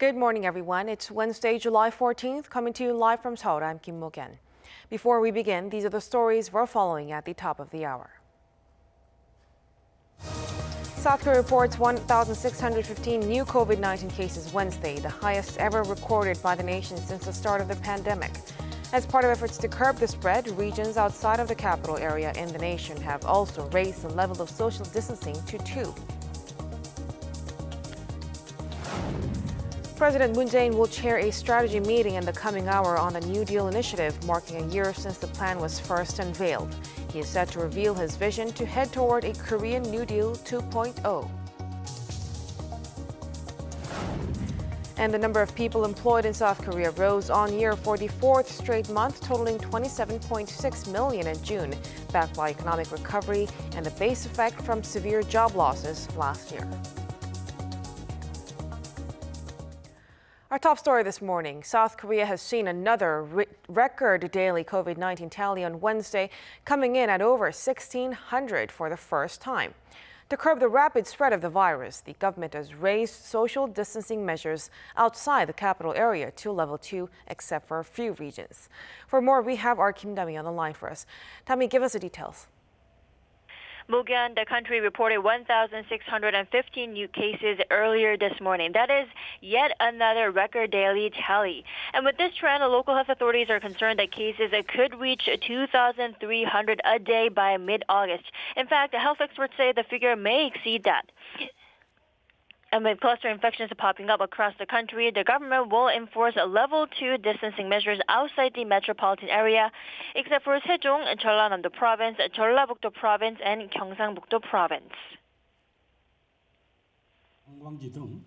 Good morning, everyone. It's Wednesday, July 14th, coming to you live from Seoul. I'm Kim Mo-gen. Before we begin, these are the stories we're following at the top of the hour. South Korea reports 1,615 new COVID-19 cases Wednesday, the highest ever recorded by the nation since the start of the pandemic. As part of efforts to curb the spread, regions outside of the capital area in the nation have also raised the level of social distancing to 2. President Moon Jae-in will chair a strategy meeting in the coming hour on the New Deal initiative, marking a year since the plan was first unveiled. He is set to reveal his vision to head toward a Korean New Deal 2.0. And the number of people employed in South Korea rose on year for the fourth straight month, totaling 27.6 million in June, backed by economic recovery and the base effect from severe job losses last year. Our top story this morning, South Korea has seen another record daily COVID-19 tally on Wednesday, coming in at over 1,600 for the first time. To curb the rapid spread of the virus, the government has raised social distancing measures outside the capital area to level 2, except for a few regions. For more, we have our Kim Dami on the line for us. Dami, give us the details. Mugan, the country reported 1,615 new cases earlier this morning. That is yet another record daily tally. And with this trend, the local health authorities are concerned that cases could reach 2,300 a day by mid-August. In fact, the health experts say the figure may exceed that. And with cluster infections popping up across the country, the government will enforce level 2 distancing measures outside the metropolitan area, except for Sejong, Jeollanam-do Province, Jeollabuk-do Province, and Gyeongsang-buk-do Province.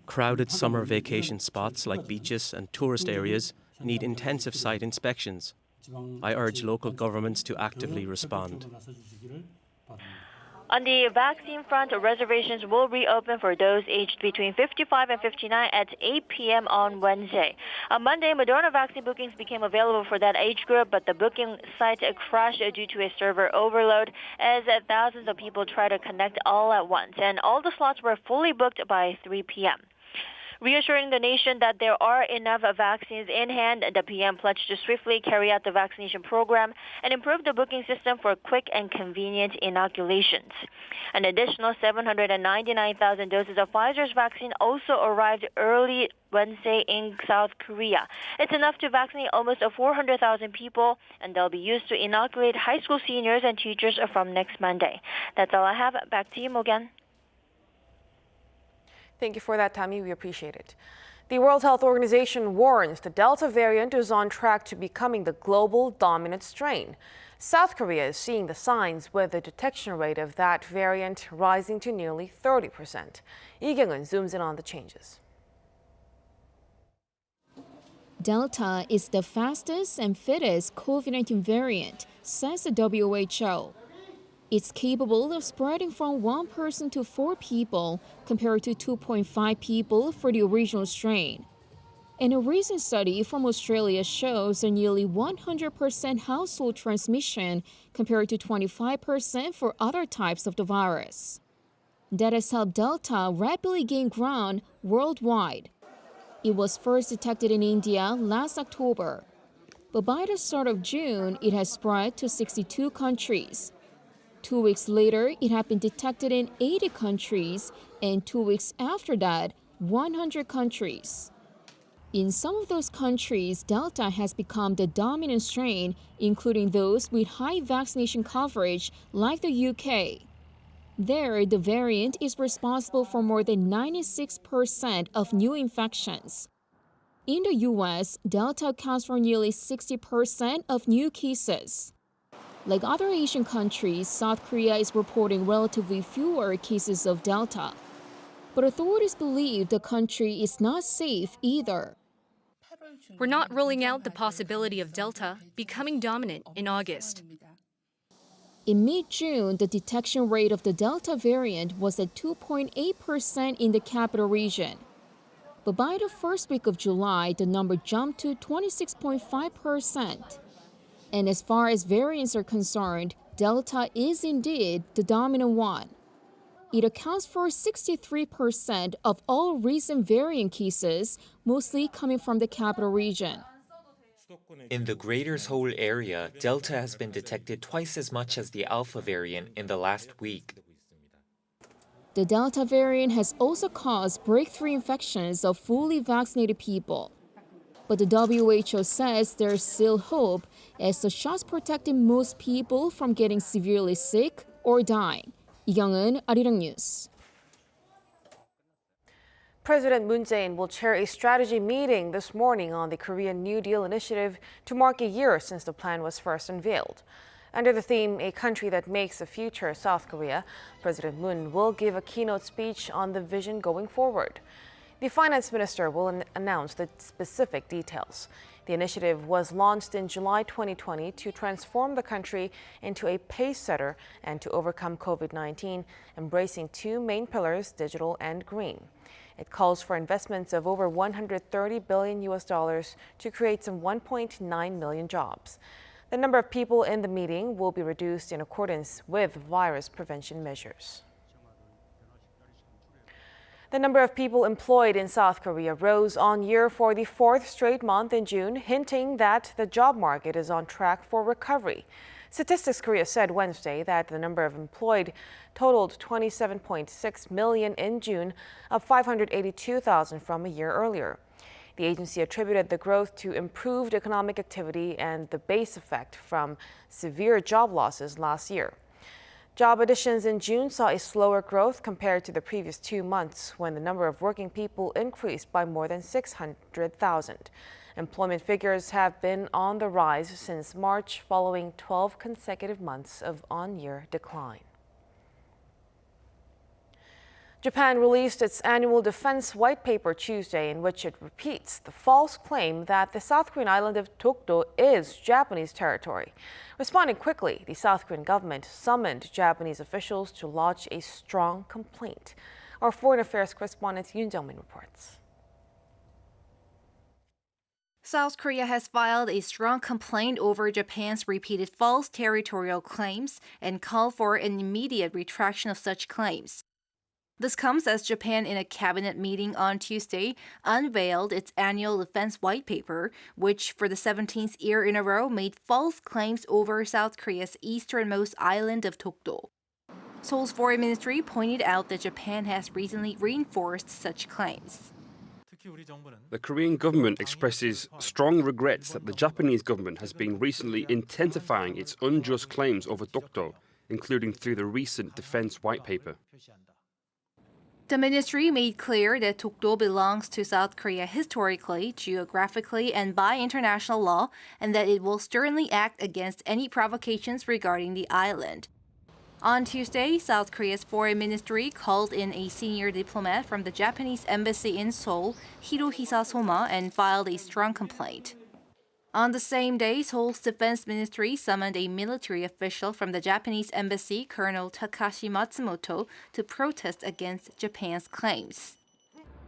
Crowded summer vacation spots like beaches and tourist areas need intensive site inspections. I urge local governments to actively respond. On the vaccine front, reservations will reopen for those aged between 55 and 59 at 8 p.m. on Wednesday. On Monday, Moderna vaccine bookings became available for that age group, but the booking site crashed due to a server overload as thousands of people tried to connect all at once, and all the slots were fully booked by 3 p.m. Reassuring the nation that there are enough vaccines in hand, the PM pledged to swiftly carry out the vaccination program and improve the booking system for quick and convenient inoculations. An additional 799,000 doses of Pfizer's vaccine also arrived early Wednesday in South Korea. It's enough to vaccinate almost 400,000 people, and they'll be used to inoculate high school seniors and teachers from next Monday. That's all I have. Back to you, Morgan. Thank you for that, Tammy. We appreciate it. The World Health Organization warns the Delta variant is on track to becoming the global dominant strain. South Korea is seeing the signs, with the detection rate of that variant rising to nearly 30%. Lee Kyung-eun zooms in on the changes. Delta is the fastest and fittest COVID-19 variant, says the WHO. It's capable of spreading from 1 person to 4 people, compared to 2.5 people for the original strain. And a recent study from Australia shows a nearly 100% household transmission, compared to 25% for other types of the virus. That has helped Delta rapidly gain ground worldwide. It was first detected in India last October, but by the start of June, it has spread to 62 countries. 2 weeks later, it had been detected in 80 countries, and 2 weeks after that, 100 countries. In some of those countries, Delta has become the dominant strain, including those with high vaccination coverage, like the UK. There, the variant is responsible for more than 96% of new infections. In the US, Delta accounts for nearly 60% of new cases. Like other Asian countries, South Korea is reporting relatively fewer cases of Delta. But authorities believe the country is not safe either. We're not ruling out the possibility of Delta becoming dominant in August. In mid-June, the detection rate of the Delta variant was at 2.8% in the capital region. But by the first week of July, the number jumped to 26.5%. And as far as variants are concerned, Delta is indeed the dominant one. It accounts for 63% of all recent variant cases, mostly coming from the capital region. In the greater Seoul area, Delta has been detected twice as much as the Alpha variant in the last week. The Delta variant has also caused breakthrough infections of fully vaccinated people. But the WHO says there's still hope, as the shots protected most people from getting severely sick or dying. Lee Kyung-eun, Arirang News. President Moon Jae-in will chair a strategy meeting this morning on the Korean New Deal initiative to mark a year since the plan was first unveiled. Under the theme, A Country That Makes the Future South Korea, President Moon will give a keynote speech on the vision going forward. The finance minister will announce the specific details. The initiative was launched in July 2020 to transform the country into a pace setter and to overcome COVID-19, embracing two main pillars, digital and green. It calls for investments of over $130 billion to create some 1.9 million jobs. The number of people in the meeting will be reduced in accordance with virus prevention measures. The number of people employed in South Korea rose on year for the fourth straight month in June, hinting that the job market is on track for recovery. Statistics Korea said Wednesday that the number of employed totaled 27.6 million in June, up 582,000 from a year earlier. The agency attributed the growth to improved economic activity and the base effect from severe job losses last year. Job additions in June saw a slower growth compared to the previous 2 months, when the number of working people increased by more than 600,000. Employment figures have been on the rise since March, following 12 consecutive months of on-year decline. Japan released its annual defense white paper Tuesday, in which it repeats the false claim that the South Korean island of Dokdo is Japanese territory. Responding quickly, the South Korean government summoned Japanese officials to lodge a strong complaint. Our foreign affairs correspondent Yoon Jung-min reports. South Korea has filed a strong complaint over Japan's repeated false territorial claims and called for an immediate retraction of such claims. This comes as Japan, in a cabinet meeting on Tuesday, unveiled its annual defense white paper, which for the 17th year in a row made false claims over South Korea's easternmost island of Dokdo. Seoul's foreign ministry pointed out that Japan has recently reinforced such claims. The Korean government expresses strong regrets that the Japanese government has been recently intensifying its unjust claims over Dokdo, including through the recent defense white paper. The ministry made clear that Dokdo belongs to South Korea historically, geographically, and by international law, and that it will sternly act against any provocations regarding the island. On Tuesday, South Korea's foreign ministry called in a senior diplomat from the Japanese embassy in Seoul, Hirohisa Soma, and filed a strong complaint. On the same day, Seoul's defense ministry summoned a military official from the Japanese embassy, Colonel Takashi Matsumoto, to protest against Japan's claims.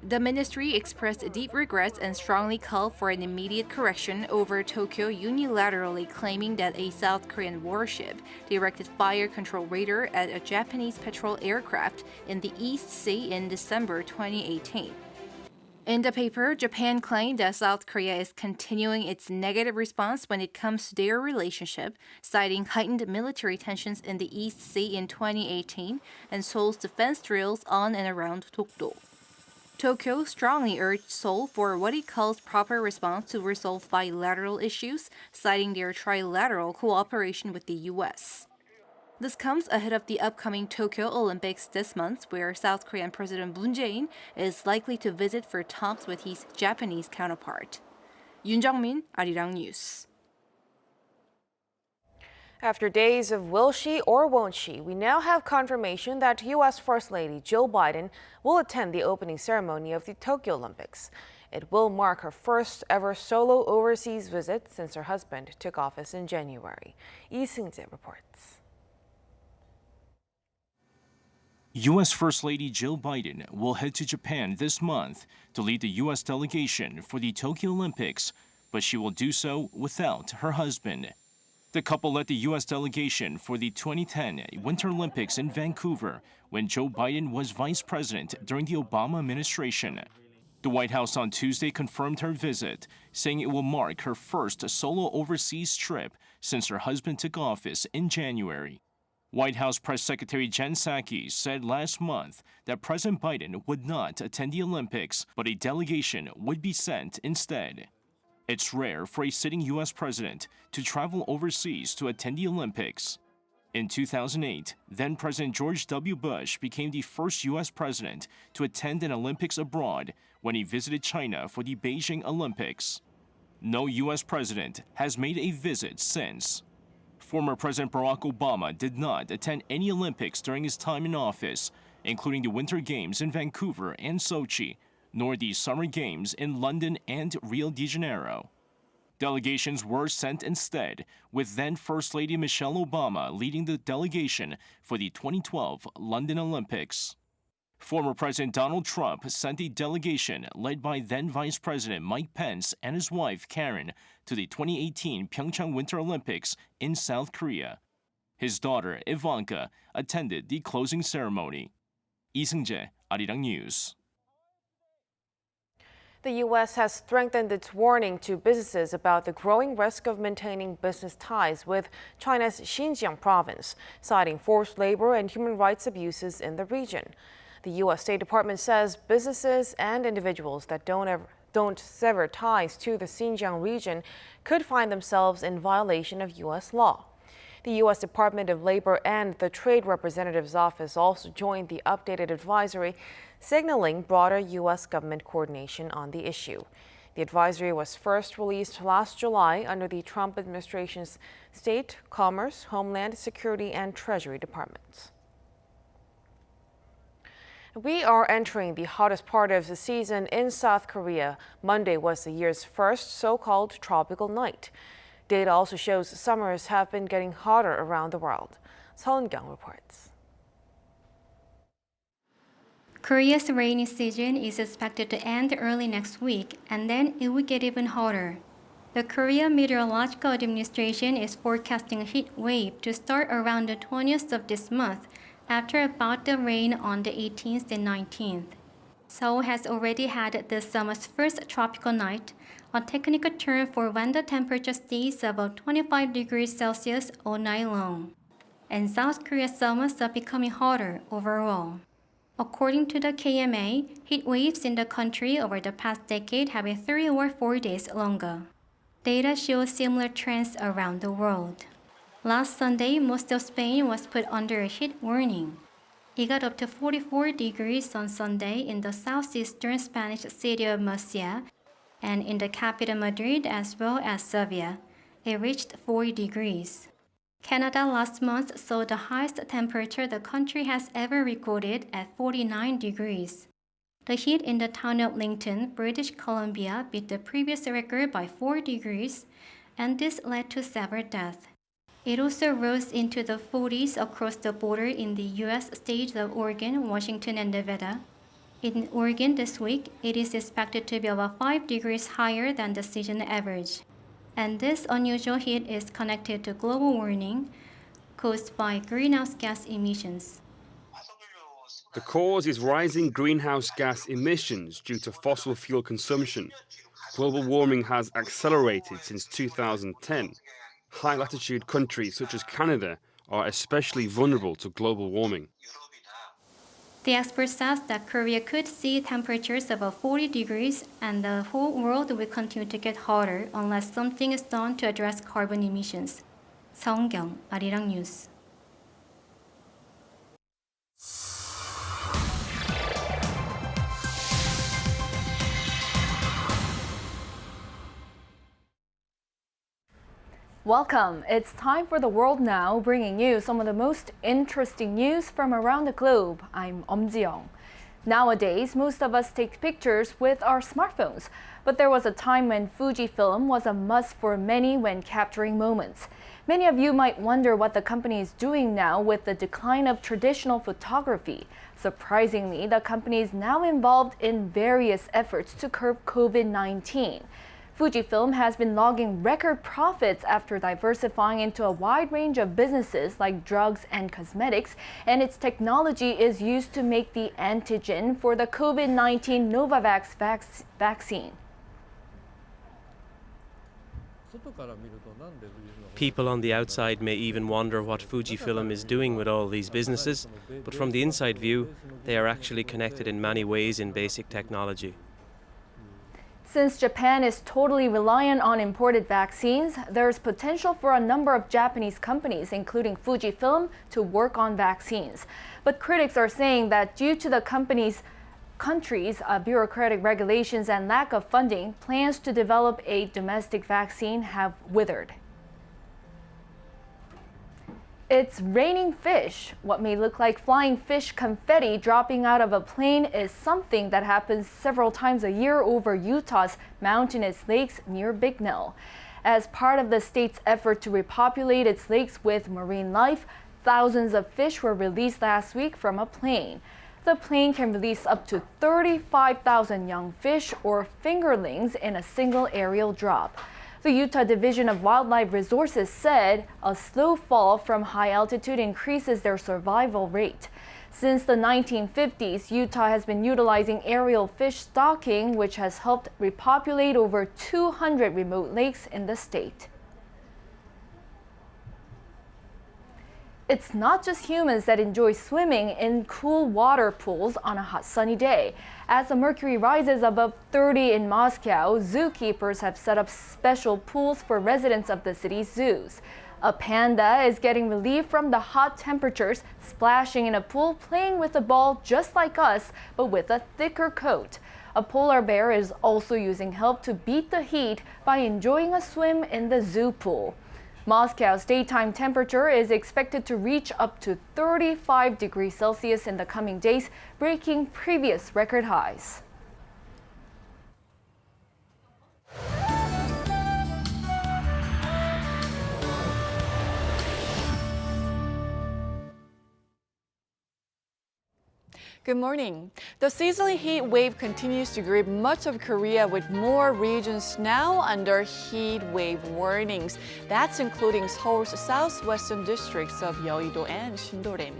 The ministry expressed deep regrets and strongly called for an immediate correction over Tokyo unilaterally claiming that a South Korean warship directed fire control radar at a Japanese patrol aircraft in the East Sea in December 2018. In the paper, Japan claimed that South Korea is continuing its negative response when it comes to their relationship, citing heightened military tensions in the East Sea in 2018 and Seoul's defense drills on and around Dokdo. Tokyo strongly urged Seoul for what it calls proper response to resolve bilateral issues, citing their trilateral cooperation with the U.S. This comes ahead of the upcoming Tokyo Olympics this month, where South Korean President Moon Jae-in is likely to visit for talks with his Japanese counterpart. Yoon Jung-min, Arirang News. After days of will she or won't she, we now have confirmation that U.S. First Lady Jill Biden will attend the opening ceremony of the Tokyo Olympics. It will mark her first ever solo overseas visit since her husband took office in January. Lee Seung-jae reports. U.S. First Lady Jill Biden will head to Japan this month to lead the U.S. delegation for the Tokyo Olympics, but she will do so without her husband. The couple led the U.S. delegation for the 2010 Winter Olympics in Vancouver when Joe Biden was vice president during the Obama administration. The White House on Tuesday confirmed her visit, saying it will mark her first solo overseas trip since her husband took office in January. White House Press Secretary Jen Psaki said last month that President Biden would not attend the Olympics, but a delegation would be sent instead. It's rare for a sitting U.S. president to travel overseas to attend the Olympics. In 2008, then-President George W. Bush became the first U.S. president to attend an Olympics abroad when he visited China for the Beijing Olympics. No U.S. president has made a visit since. Former President Barack Obama did not attend any Olympics during his time in office, including the Winter Games in Vancouver and Sochi, nor the Summer Games in London and Rio de Janeiro. Delegations were sent instead, with then First Lady Michelle Obama leading the delegation for the 2012 London Olympics. Former President Donald Trump sent a delegation led by then Vice President Mike Pence and his wife Karen to the 2018 Pyeongchang Winter Olympics in South Korea. His daughter Ivanka attended the closing ceremony. Lee Seung-jae, Arirang News. The U.S. has strengthened its warning to businesses about the growing risk of maintaining business ties with China's Xinjiang province, citing forced labor and human rights abuses in the region. The U.S. State Department says businesses and individuals that don't sever ties to the Xinjiang region could find themselves in violation of U.S. law. The U.S. Department of Labor and the Trade Representative's Office also joined the updated advisory, signaling broader U.S. government coordination on the issue. The advisory was first released last July under the Trump administration's State, Commerce, Homeland Security, and Treasury departments. We are entering the hottest part of the season in South Korea. Monday was the year's first so-called tropical night. Data also shows summers have been getting hotter around the world. Seoul reports. Korea's rainy season is expected to end early next week, and then it will get even hotter. The Korea Meteorological Administration is forecasting a heat wave to start around the 20th of this month, after a bout of rain on the 18th and 19th. Seoul has already had this summer's first tropical night, a technical term for when the temperature stays above 25 degrees Celsius all night long. And South Korea's summers are becoming hotter overall. According to the KMA, heat waves in the country over the past decade have been 3 or 4 days longer. Data shows similar trends around the world. Last Sunday, most of Spain was put under a heat warning. It got up to 44 degrees on Sunday in the southeastern Spanish city of Murcia, and in the capital Madrid as well as Sevilla, it reached 4 degrees. Canada last month saw the highest temperature the country has ever recorded at 49 degrees. The heat in the town of Lincoln, British Columbia, beat the previous record by 4 degrees, and this led to several deaths. It also rose into the 40s across the border in the U.S. states of Oregon, Washington, and Nevada. In Oregon this week, it is expected to be about 5 degrees higher than the season average. And this unusual heat is connected to global warming caused by greenhouse gas emissions. The cause is rising greenhouse gas emissions due to fossil fuel consumption. Global warming has accelerated since 2010. High-latitude countries such as Canada are especially vulnerable to global warming. The expert says that Korea could see temperatures above 40 degrees and the whole world will continue to get hotter unless something is done to address carbon emissions. Seung-kyung, Arirang News. Welcome. It's time for The World Now, bringing you some of the most interesting news from around the globe. I'm Ji-young. Nowadays, most of us take pictures with our smartphones, but there was a time when Fujifilm was a must for many when capturing moments. Many of you might wonder what the company is doing now with the decline of traditional photography. Surprisingly, the company is now involved in various efforts to curb COVID-19. Fujifilm has been logging record profits after diversifying into a wide range of businesses like drugs and cosmetics, and its technology is used to make the antigen for the COVID-19 Novavax vaccine. People on the outside may even wonder what Fujifilm is doing with all these businesses, but from the inside view, they are actually connected in many ways in basic technology. Since Japan is totally reliant on imported vaccines, there's potential for a number of Japanese companies, including Fujifilm, to work on vaccines. But critics are saying that due to the country's bureaucratic regulations and lack of funding, plans to develop a domestic vaccine have withered. It's raining fish. What may look like flying fish confetti dropping out of a plane is something that happens several times a year over Utah's mountainous lakes near Bicknell. As part of the state's effort to repopulate its lakes with marine life, thousands of fish were released last week from a plane. The plane can release up to 35,000 young fish or fingerlings in a single aerial drop. The Utah Division of Wildlife Resources said a slow fall from high altitude increases their survival rate. Since the 1950s, Utah has been utilizing aerial fish stocking, which has helped repopulate over 200 remote lakes in the state. It's not just humans that enjoy swimming in cool water pools on a hot sunny day. As the mercury rises above 30 in Moscow, zookeepers have set up special pools for residents of the city's zoos. A panda is getting relief from the hot temperatures, splashing in a pool, playing with a ball just like us, but with a thicker coat. A polar bear is also using help to beat the heat by enjoying a swim in the zoo pool. Moscow's daytime temperature is expected to reach up to 35 degrees Celsius in the coming days, breaking previous record highs. Good morning. The seasonal heat wave continues to grip much of Korea, with more regions now under heat wave warnings. That's including Seoul's southwestern districts of Yeouido and Sindorim.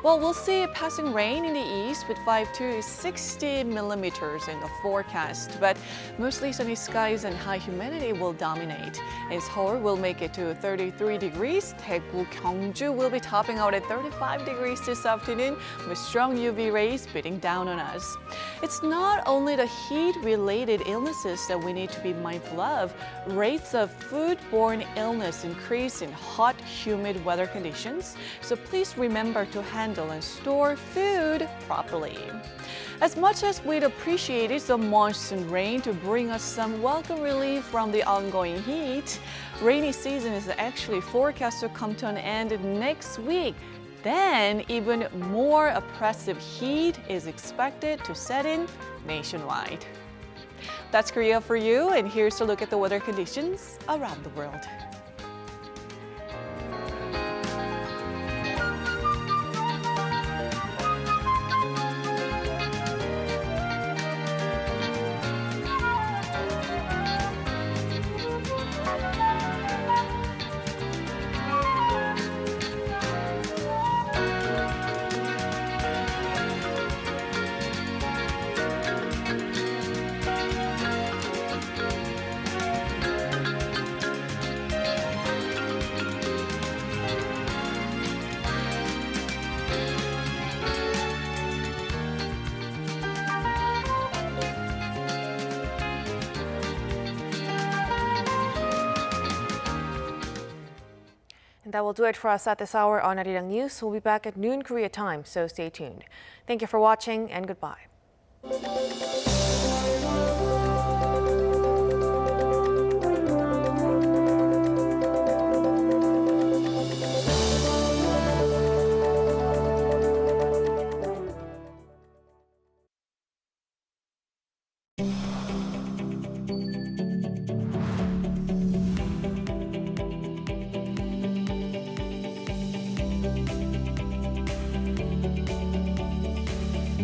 Well, we'll see passing rain in the east with 5 to 60 millimeters in the forecast, but mostly sunny skies and high humidity will dominate. In Seoul, we'll make it to 33 degrees. Daegu, Gyeongju will be topping out at 35 degrees this afternoon with strong UV rays beating down on us. It's not only the heat-related illnesses that we need to be mindful of. Rates of foodborne illness increase in hot, humid weather conditions, so please remember to handle and store food properly. As much as we'd appreciated some monsoon rain to bring us some welcome relief from the ongoing heat, rainy season is actually forecast to come to an end next week. Then, even more oppressive heat is expected to set in nationwide. That's Korea for you, and here's a look at the weather conditions around the world. That will do it for us at this hour on Arirang News. We'll be back at noon Korea time, so stay tuned. Thank you for watching and goodbye.